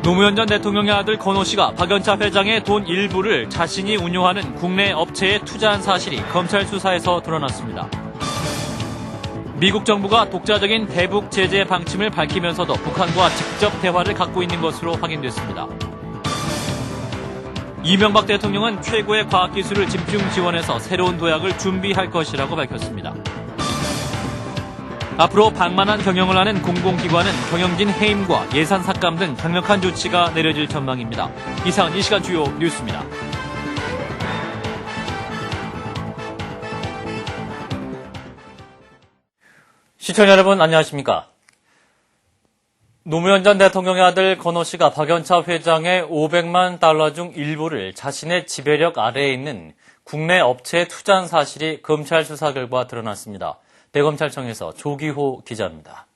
노무현 전 대통령의 아들 건호 씨가 박연차 회장의 돈 일부를 자신이 운용하는 국내 업체에 투자한 사실이 검찰 수사에서 드러났습니다. 미국 정부가 독자적인 대북 제재 방침을 밝히면서도 북한과 직접 대화를 갖고 있는 것으로 확인됐습니다. 이명박 대통령은 최고의 과학기술을 집중 지원해서 새로운 도약을 준비할 것이라고 밝혔습니다. 앞으로 방만한 경영을 하는 공공기관은 경영진 해임과 예산 삭감 등 강력한 조치가 내려질 전망입니다. 이상은 이 시간 주요 뉴스입니다. 시청자 여러분 안녕하십니까? 노무현 전 대통령의 아들 건호 씨가 박연차 회장의 500만 달러 중 일부를 자신의 지배력 아래에 있는 국내 업체에 투자한 사실이 검찰 수사 결과 드러났습니다. 대검찰청에서 조기호 기자입니다.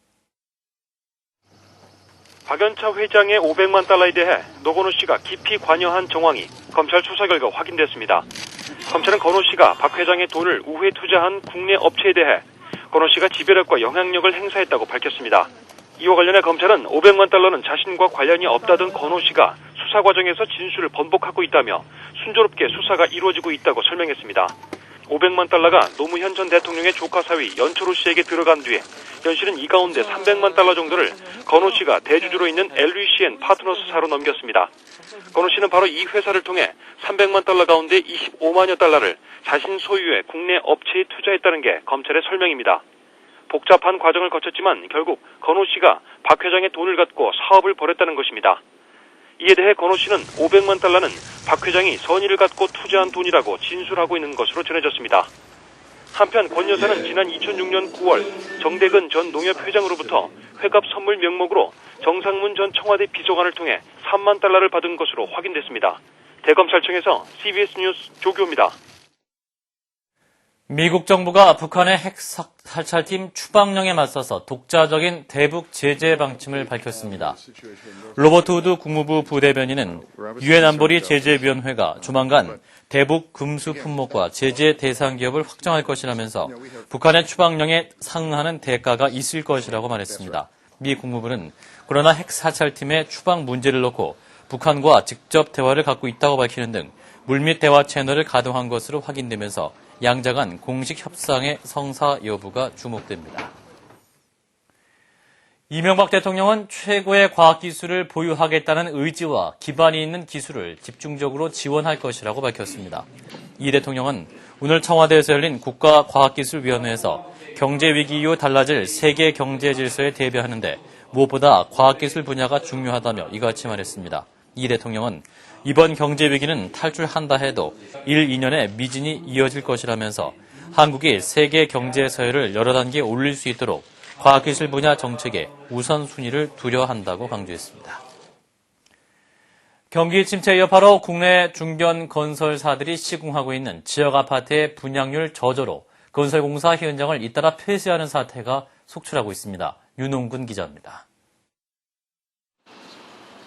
박연차 회장의 500만 달러에 대해 노건호 씨가 깊이 관여한 정황이 검찰 수사 결과 확인됐습니다. 검찰은 건호 씨가 박 회장의 돈을 우회 투자한 국내 업체에 대해 건호 씨가 지배력과 영향력을 행사했다고 밝혔습니다. 이와 관련해 검찰은 500만 달러는 자신과 관련이 없다던 건호 씨가 수사 과정에서 진술을 번복하고 있다며 순조롭게 수사가 이루어지고 있다고 설명했습니다. 500만 달러가 노무현 전 대통령의 조카 사위 연철호 씨에게 들어간 뒤에 현 씨는 이 가운데 300만 달러 정도를 건호 씨가 대주주로 있는 LVCN 파트너스사로 넘겼습니다. 건호 씨는 바로 이 회사를 통해 300만 달러 가운데 25만여 달러를 자신 소유의 국내 업체에 투자했다는 게 검찰의 설명입니다. 복잡한 과정을 거쳤지만 결국 건호 씨가 박 회장의 돈을 갖고 사업을 벌였다는 것입니다. 이에 대해 건호 씨는 500만 달러는 박 회장이 선의를 갖고 투자한 돈이라고 진술하고 있는 것으로 전해졌습니다. 한편 권 여사는 지난 2006년 9월 정대근 전 농협회장으로부터 회갑 선물 명목으로 정상문 전 청와대 비서관을 통해 3만 달러를 받은 것으로 확인됐습니다. 대검찰청에서 CBS 뉴스 조규호입니다. 미국 정부가 북한의 핵 살찰팀 추방령에 맞서서 독자적인 대북 제재 방침을 밝혔습니다. 로버트 우드 국무부 부대변인은 유엔 안보리 제재위원회가 조만간 대북 금수 품목과 제재 대상 기업을 확정할 것이라면서 북한의 추방령에 상응하는 대가가 있을 것이라고 말했습니다. 미 국무부는 그러나 핵 사찰팀의 추방 문제를 놓고 북한과 직접 대화를 갖고 있다고 밝히는 등 물밑 대화 채널을 가동한 것으로 확인되면서 양자 간 공식 협상의 성사 여부가 주목됩니다. 이명박 대통령은 최고의 과학기술을 보유하겠다는 의지와 기반이 있는 기술을 집중적으로 지원할 것이라고 밝혔습니다. 이 대통령은 오늘 청와대에서 열린 국가과학기술위원회에서 경제위기 이후 달라질 세계 경제 질서에 대비하는데 무엇보다 과학기술 분야가 중요하다며 이같이 말했습니다. 이 대통령은 이번 경제위기는 탈출한다 해도 1, 2년의 미진이 이어질 것이라면서 한국이 세계 경제 서열을 여러 단계 올릴 수 있도록 과학기술 분야 정책의 우선순위를 두려 한다고 강조했습니다. 경기 침체 여파로 국내 중견 건설사들이 시공하고 있는 지역 아파트의 분양률 저조로 건설공사 현장을 잇따라 폐쇄하는 사태가 속출하고 있습니다. 윤홍근 기자입니다.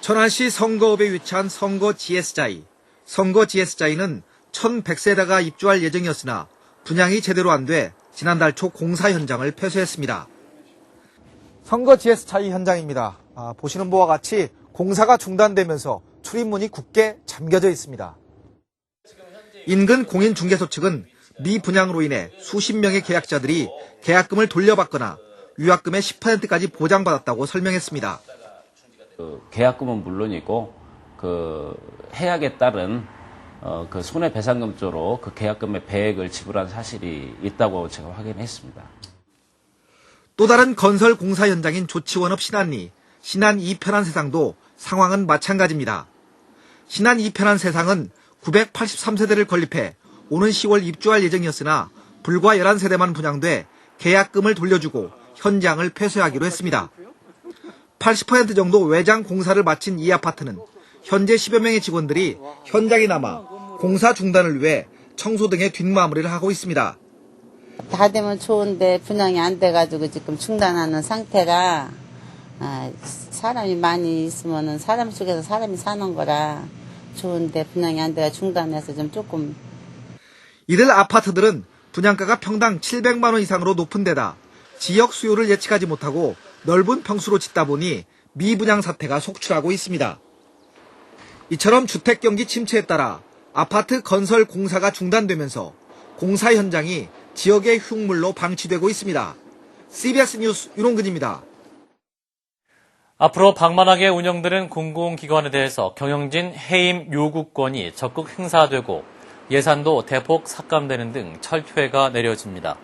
천안시 성거읍에 위치한 성거 GS자이. 성거 GS자이는 1,100세대가 입주할 예정이었으나 분양이 제대로 안 돼 지난달 초 공사 현장을 폐쇄했습니다. 성거 GS자이 현장입니다. 보시는 바와 같이 공사가 중단되면서 출입문이 굳게 잠겨져 있습니다. 인근 공인중개소 측은 미분양으로 인해 수십 명의 계약자들이 계약금을 돌려받거나 위약금의 10%까지 보장받았다고 설명했습니다. 계약금은 물론이고 해약에 따른 손해배상금 쪽으로 계약금의 배액을 지불한 사실이 있다고 제가 확인했습니다. 또 다른 건설 공사 현장인 조치원업 신안리, 신안 2편한 세상도 상황은 마찬가지입니다. 신안 2편한 세상은 983세대를 건립해 오는 10월 입주할 예정이었으나 불과 11세대만 분양돼 계약금을 돌려주고 현장을 폐쇄하기로 했습니다. 80% 정도 외장 공사를 마친 이 아파트는 현재 10여 명의 직원들이 현장에 남아 공사 중단을 위해 청소 등의 뒷마무리를 하고 있습니다. 다 되면 좋은데 분양이 안 돼가지고 지금 중단하는 상태라 사람이 많이 있으면 사람 속에서 사람이 사는 거라 좋은데 분양이 안 돼가 중단해서 좀 조금. 이들 아파트들은 분양가가 평당 700만 원 이상으로 높은 데다 지역 수요를 예측하지 못하고 넓은 평수로 짓다 보니 미분양 사태가 속출하고 있습니다. 이처럼 주택 경기 침체에 따라 아파트 건설 공사가 중단되면서 공사 현장이 지역의 흉물로 방치되고 있습니다. CBS 뉴스 윤홍근입니다. 앞으로 방만하게 운영되는 공공기관에 대해서 경영진 해임 요구권이 적극 행사되고 예산도 대폭 삭감되는 등 철퇴가 내려집니다.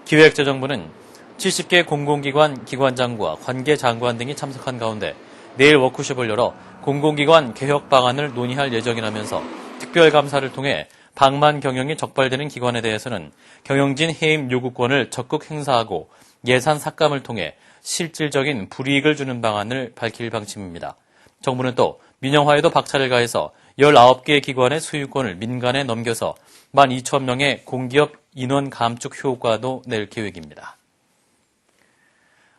기획재정부는 70개 공공기관 기관장과 관계장관 등이 참석한 가운데 내일 워크숍을 열어 공공기관 개혁 방안을 논의할 예정이라면서 특별감사를 통해 방만 경영이 적발되는 기관에 대해서는 경영진 해임 요구권을 적극 행사하고 예산 삭감을 통해 실질적인 불이익을 주는 방안을 밝힐 방침입니다. 정부는 또 민영화에도 박차를 가해서 19개 기관의 소유권을 민간에 넘겨서 12,000명의 공기업 인원 감축 효과도 낼 계획입니다.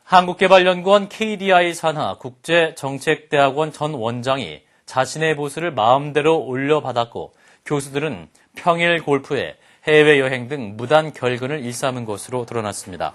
한국개발연구원 KDI 산하 국제정책대학원 전 원장이 자신의 보수를 마음대로 올려받았고 교수들은 평일 골프에 해외여행 등 무단 결근을 일삼은 것으로 드러났습니다.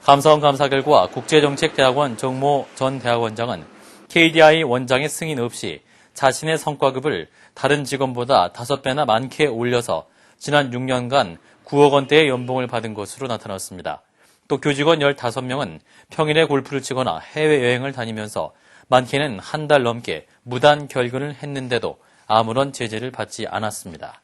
감사원 감사 결과 국제정책대학원 정모 전 대학원장은 KDI 원장의 승인 없이 자신의 성과급을 다른 직원보다 5배나 많게 올려서 지난 6년간 9억 원대의 연봉을 받은 것으로 나타났습니다. 또 교직원 15명은 평일에 골프를 치거나 해외여행을 다니면서 많게는 한 달 넘게 무단 결근을 했는데도 아무런 제재를 받지 않았습니다.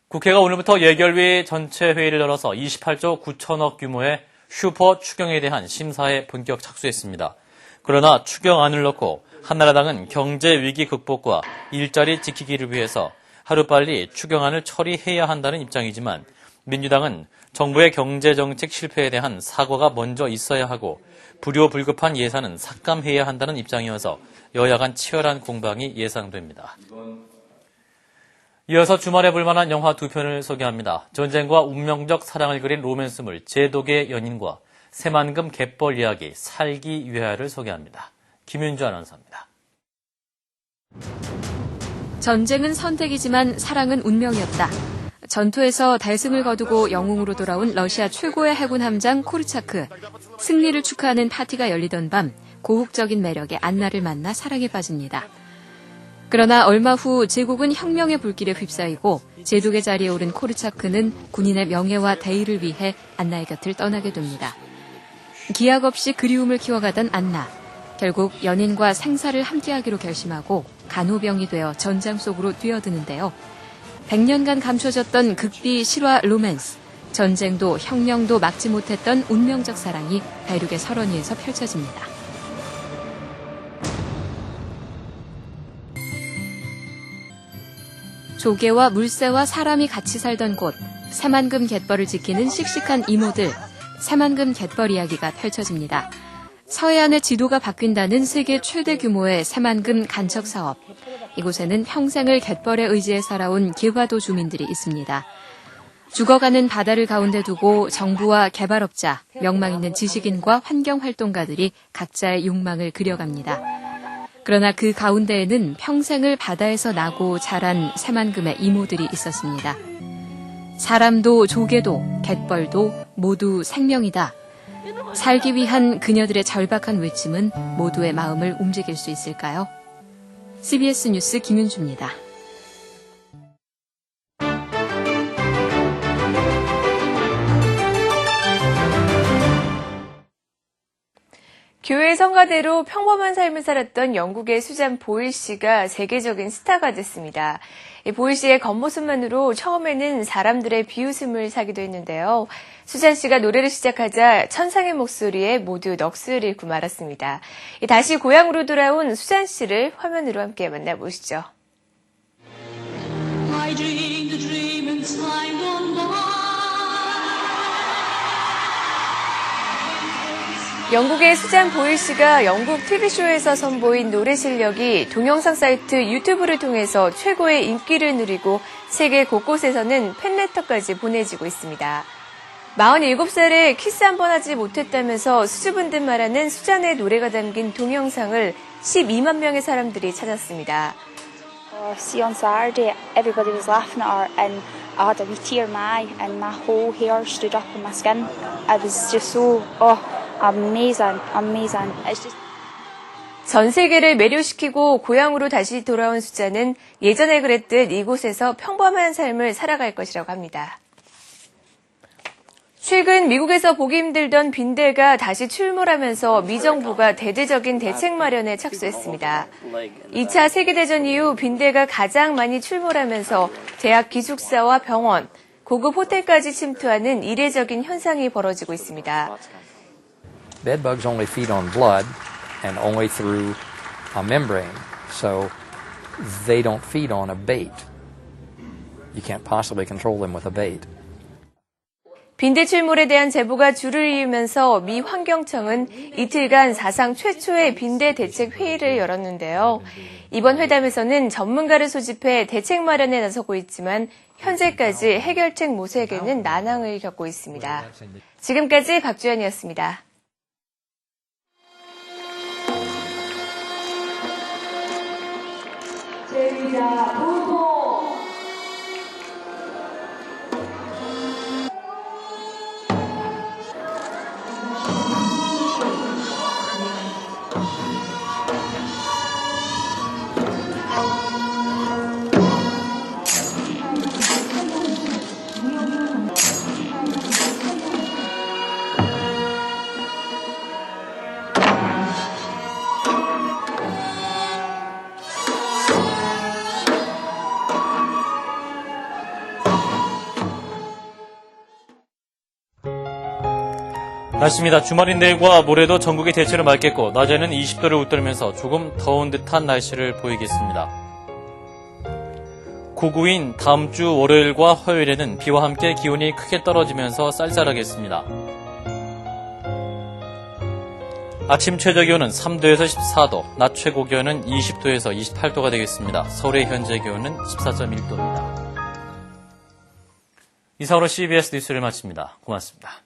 국회가 오늘부터 예결위 전체 회의를 열어서 28조 9천억 규모의 슈퍼 추경에 대한 심사에 본격 착수했습니다. 그러나 추경안을 넣고 한나라당은 경제 위기 극복과 일자리 지키기를 위해서 하루빨리 추경안을 처리해야 한다는 입장이지만 민주당은 정부의 경제정책 실패에 대한 사과가 먼저 있어야 하고 불효불급한 예산은 삭감해야 한다는 입장이어서 여야 간 치열한 공방이 예상됩니다. 이어서 주말에 볼만한 영화 2편을 소개합니다. 전쟁과 운명적 사랑을 그린 로맨스물 제독의 연인과 새만금 갯벌 이야기 살기 위하여를 소개합니다. 김윤주 아나운서입니다. 전쟁은 선택이지만 사랑은 운명이었다. 전투에서 달승을 거두고 영웅으로 돌아온 러시아 최고의 해군 함장 코르차크. 승리를 축하하는 파티가 열리던 밤 고혹적인 매력의 안나를 만나 사랑에 빠집니다. 그러나 얼마 후 제국은 혁명의 불길에 휩싸이고 제독의 자리에 오른 코르차크는 군인의 명예와 대의를 위해 안나의 곁을 떠나게 됩니다. 기약 없이 그리움을 키워가던 안나. 결국 연인과 생사를 함께하기로 결심하고 간호병이 되어 전장 속으로 뛰어드는데요. 100년간 감춰졌던 극비 실화 로맨스, 전쟁도 혁명도 막지 못했던 운명적 사랑이 대륙의 설원위에서 펼쳐집니다. 조개와 물새와 사람이 같이 살던 곳, 새만금 갯벌을 지키는 씩씩한 이모들, 새만금 갯벌 이야기가 펼쳐집니다. 서해안의 지도가 바뀐다는 세계 최대 규모의 새만금 간척 사업. 이곳에는 평생을 갯벌에 의지해 살아온 길화도 주민들이 있습니다. 죽어가는 바다를 가운데 두고 정부와 개발업자, 명망 있는 지식인과 환경활동가들이 각자의 욕망을 그려갑니다. 그러나 그 가운데에는 평생을 바다에서 나고 자란 새만금의 이모들이 있었습니다. 사람도 조개도 갯벌도 모두 생명이다. 살기 위한 그녀들의 절박한 외침은 모두의 마음을 움직일 수 있을까요? CBS 뉴스 김윤주입니다. 교회 성가대로 평범한 삶을 살았던 영국의 수잔 보일 씨가 세계적인 스타가 됐습니다. 보일 씨의 겉모습만으로 처음에는 사람들의 비웃음을 사기도 했는데요. 수잔 씨가 노래를 시작하자 천상의 목소리에 모두 넋을 잃고 말았습니다. 다시 고향으로 돌아온 수잔 씨를 화면으로 함께 만나보시죠. I dreamed a dream in time gone by. 영국의 수잔 보일 씨가 영국 TV쇼에서 선보인 노래 실력이 동영상 사이트 유튜브를 통해서 최고의 인기를 누리고 세계 곳곳에서는 팬레터까지 보내지고 있습니다. 47살에 키스 한 번 하지 못했다면서 수줍은 듯 말하는 수잔의 노래가 담긴 동영상을 12만 명의 사람들이 찾았습니다. See on Saturday, everybody was laughing at her and I had a wee tear in my eye and my whole hair stood up on my skin. I was just so, amazing. It's just... 전 세계를 매료시키고 고향으로 다시 돌아온 숫자는 예전에 그랬듯 이곳에서 평범한 삶을 살아갈 것이라고 합니다. 최근 미국에서 보기 힘들던 빈대가 다시 출몰하면서 미 정부가 대대적인 대책 마련에 착수했습니다. 2차 세계대전 이후 빈대가 가장 많이 출몰하면서 대학 기숙사와 병원, 고급 호텔까지 침투하는 이례적인 현상이 벌어지고 있습니다. Bedbugs only feed on blood and only through a membrane, so they don't feed on a bait. You can't possibly control them with a bait. 빈대 출몰에 대한 제보가 줄을 이으면서 미 환경청은 이틀간 사상 최초의 빈대 대책 회의를 열었는데요. 이번 회담에서는 전문가를 소집해 대책 마련에 나서고 있지만 현재까지 해결책 모색에는 난항을 겪고 있습니다. 지금까지 박주연이었습니다. 날씨입니다. 주말인 내일과 모레도 전국이 대체로 맑겠고 낮에는 20도를 웃돌면서 조금 더운 듯한 날씨를 보이겠습니다. 고구인 다음 주 월요일과 화요일에는 비와 함께 기온이 크게 떨어지면서 쌀쌀하겠습니다. 아침 최저기온은 3도에서 14도, 낮 최고기온은 20도에서 28도가 되겠습니다. 서울의 현재 기온은 14.1도입니다. 이상으로 CBS 뉴스를 마칩니다. 고맙습니다.